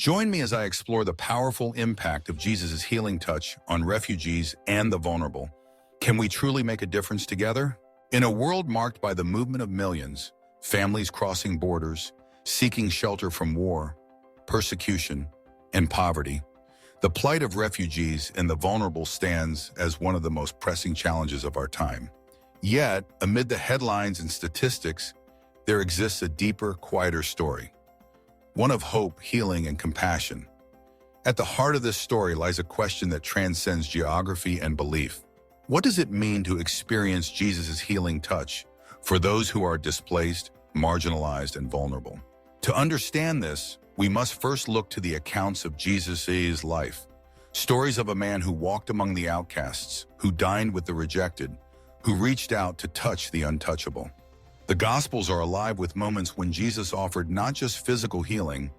Join me as I explore the powerful impact of Jesus' healing touch on refugees and the vulnerable. Can we truly make a difference together? In a world marked by the movement of millions, families crossing borders, seeking shelter from war, persecution, and poverty, the plight of refugees and the vulnerable stands as one of the most pressing challenges of our time. Yet, amid the headlines and statistics, there exists a deeper, quieter story. One of hope, healing, and compassion. At the heart of this story lies a question that transcends geography and belief. What does it mean to experience Jesus' healing touch for those who are displaced, marginalized, and vulnerable? To understand this, we must first look to the accounts of Jesus' life. Stories of a man who walked among the outcasts, who dined with the rejected, who reached out to touch the untouchable. The Gospels are alive with moments when Jesus offered not just physical healing,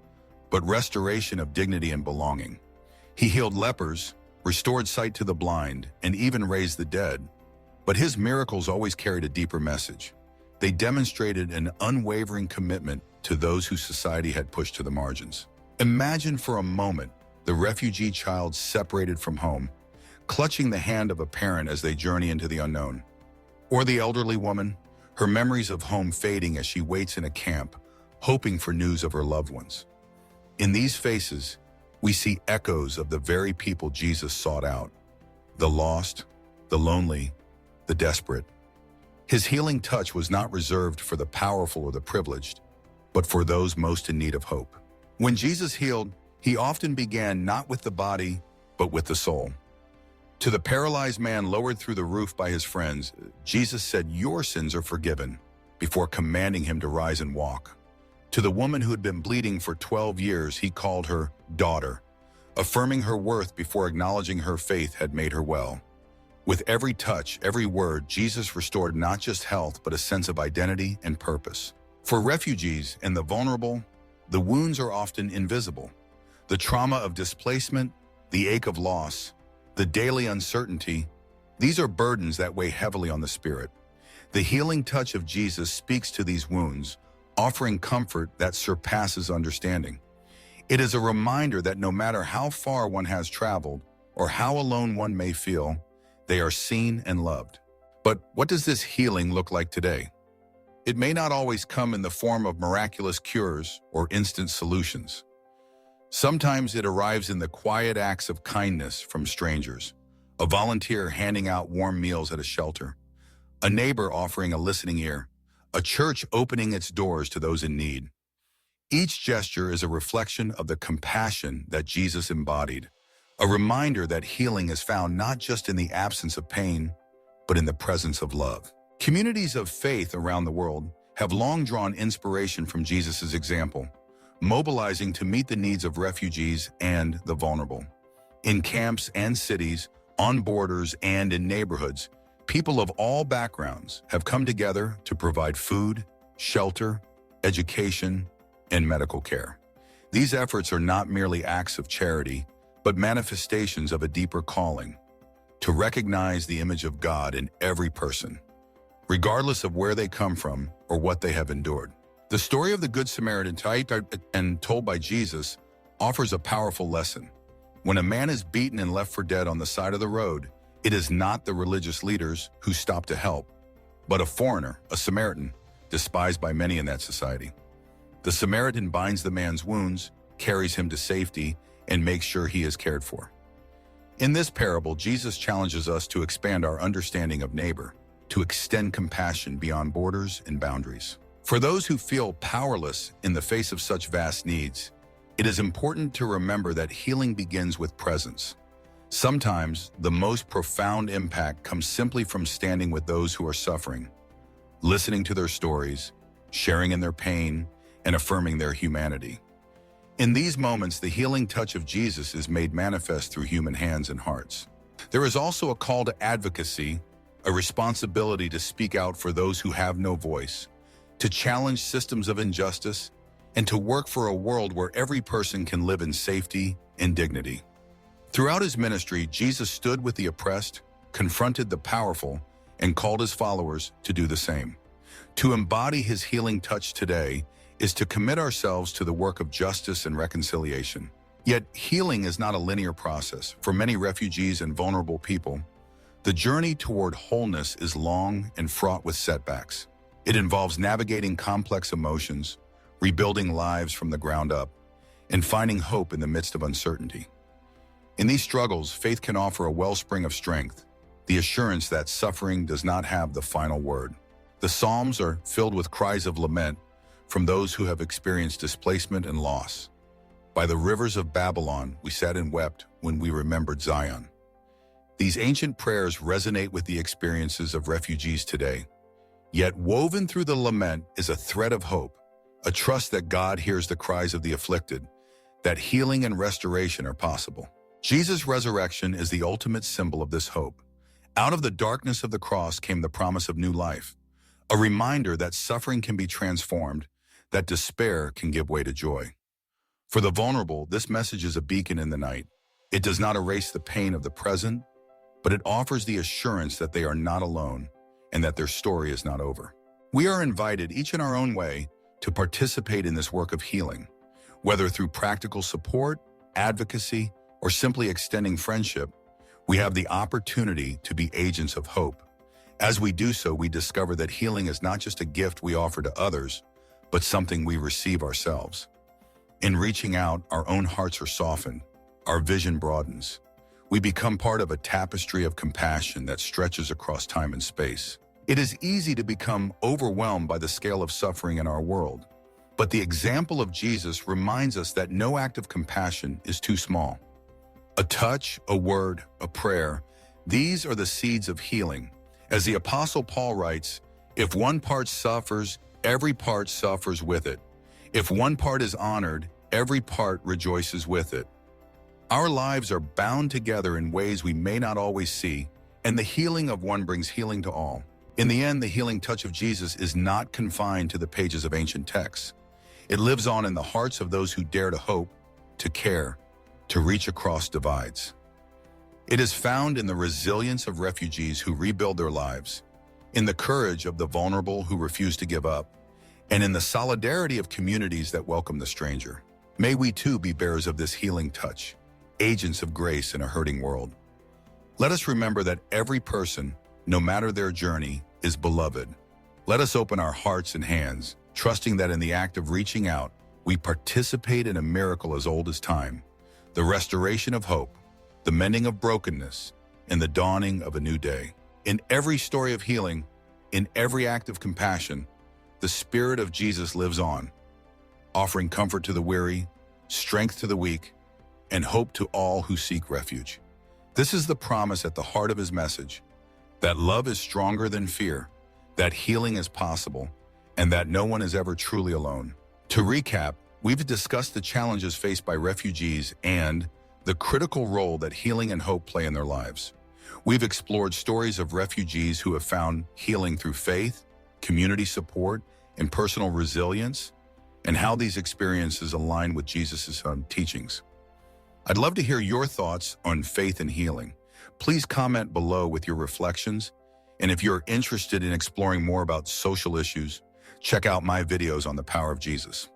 but restoration of dignity and belonging. He healed lepers, restored sight to the blind, and even raised the dead. But his miracles always carried a deeper message. They demonstrated an unwavering commitment to those whose society had pushed to the margins. Imagine for a moment the refugee child separated from home, clutching the hand of a parent as they journey into the unknown. Or the elderly woman, her memories of home fading as she waits in a camp, hoping for news of her loved ones. In these faces, we see echoes of the very people Jesus sought out: the lost, the lonely, the desperate. His healing touch was not reserved for the powerful or the privileged, but for those most in need of hope. When Jesus healed, he often began not with the body, but with the soul. To the paralyzed man lowered through the roof by his friends, Jesus said, "Your sins are forgiven," before commanding him to rise and walk. To the woman who had been bleeding for 12 years, he called her daughter, affirming her worth before acknowledging her faith had made her well. With every touch, every word, Jesus restored not just health, but a sense of identity and purpose. For refugees and the vulnerable, the wounds are often invisible. The trauma of displacement, the ache of loss, the daily uncertainty, these are burdens that weigh heavily on the spirit. The healing touch of Jesus speaks to these wounds, offering comfort that surpasses understanding. It is a reminder that no matter how far one has traveled or how alone one may feel, they are seen and loved. But what does this healing look like today? It may not always come in the form of miraculous cures or instant solutions. Sometimes it arrives in the quiet acts of kindness from strangers, a volunteer handing out warm meals at a shelter, a neighbor offering a listening ear, a church opening its doors to those in need. Each gesture is a reflection of the compassion that Jesus embodied, a reminder that healing is found not just in the absence of pain, but in the presence of love. Communities of faith around the world have long drawn inspiration from Jesus' example, mobilizing to meet the needs of refugees and the vulnerable. In camps and cities, on borders and in neighborhoods, people of all backgrounds have come together to provide food, shelter, education, and medical care. These efforts are not merely acts of charity, but manifestations of a deeper calling to recognize the image of God in every person, regardless of where they come from or what they have endured. The story of the Good Samaritan, and told by Jesus, offers a powerful lesson. When a man is beaten and left for dead on the side of the road, it is not the religious leaders who stop to help, but a foreigner, a Samaritan, despised by many in that society. The Samaritan binds the man's wounds, carries him to safety, and makes sure he is cared for. In this parable, Jesus challenges us to expand our understanding of neighbor, to extend compassion beyond borders and boundaries. For those who feel powerless in the face of such vast needs, it is important to remember that healing begins with presence. Sometimes, the most profound impact comes simply from standing with those who are suffering, listening to their stories, sharing in their pain, and affirming their humanity. In these moments, the healing touch of Jesus is made manifest through human hands and hearts. There is also a call to advocacy, a responsibility to speak out for those who have no voice, to challenge systems of injustice, and to work for a world where every person can live in safety and dignity. Throughout his ministry, Jesus stood with the oppressed, confronted the powerful, and called his followers to do the same. To embody his healing touch today, is to commit ourselves to the work of justice and reconciliation. Yet, healing is not a linear process. For many refugees and vulnerable people, the journey toward wholeness is long and fraught with setbacks. It involves navigating complex emotions, rebuilding lives from the ground up, and finding hope in the midst of uncertainty. In these struggles, faith can offer a wellspring of strength, the assurance that suffering does not have the final word. The Psalms are filled with cries of lament from those who have experienced displacement and loss. By the rivers of Babylon, we sat and wept when we remembered Zion. These ancient prayers resonate with the experiences of refugees today. Yet woven through the lament is a thread of hope, a trust that God hears the cries of the afflicted, that healing and restoration are possible. Jesus' resurrection is the ultimate symbol of this hope. Out of the darkness of the cross came the promise of new life, a reminder that suffering can be transformed, that despair can give way to joy. For the vulnerable, this message is a beacon in the night. It does not erase the pain of the present, but it offers the assurance that they are not alone and that their story is not over. We are invited, each in our own way, to participate in this work of healing, whether through practical support, advocacy, or simply extending friendship. We have the opportunity to be agents of hope. As we do so, we discover that healing is not just a gift we offer to others, but something we receive ourselves. In reaching out, our own hearts are softened, our vision broadens. We become part of a tapestry of compassion that stretches across time and space. It is easy to become overwhelmed by the scale of suffering in our world, but the example of Jesus reminds us that no act of compassion is too small. A touch, a word, a prayer, these are the seeds of healing. As the Apostle Paul writes, if one part suffers, every part suffers with it. If one part is honored, every part rejoices with it. Our lives are bound together in ways we may not always see, and the healing of one brings healing to all. In the end, the healing touch of Jesus is not confined to the pages of ancient texts. It lives on in the hearts of those who dare to hope, to care, to reach across divides. It is found in the resilience of refugees who rebuild their lives, in the courage of the vulnerable who refuse to give up, and in the solidarity of communities that welcome the stranger. May we too be bearers of this healing touch, agents of grace in a hurting world. Let us remember that every person, no matter their journey, is beloved. Let us open our hearts and hands, trusting that in the act of reaching out, we participate in a miracle as old as time, the restoration of hope, the mending of brokenness, and the dawning of a new day. In every story of healing, in every act of compassion, the Spirit of Jesus lives on, offering comfort to the weary, strength to the weak, and hope to all who seek refuge. This is the promise at the heart of his message, that love is stronger than fear, that healing is possible, and that no one is ever truly alone. To recap, we've discussed the challenges faced by refugees and the critical role that healing and hope play in their lives. We've explored stories of refugees who have found healing through faith, community support, and personal resilience, and how these experiences align with Jesus' teachings. I'd love to hear your thoughts on faith and healing. Please comment below with your reflections, and if you're interested in exploring more about social issues, check out my videos on the power of Jesus.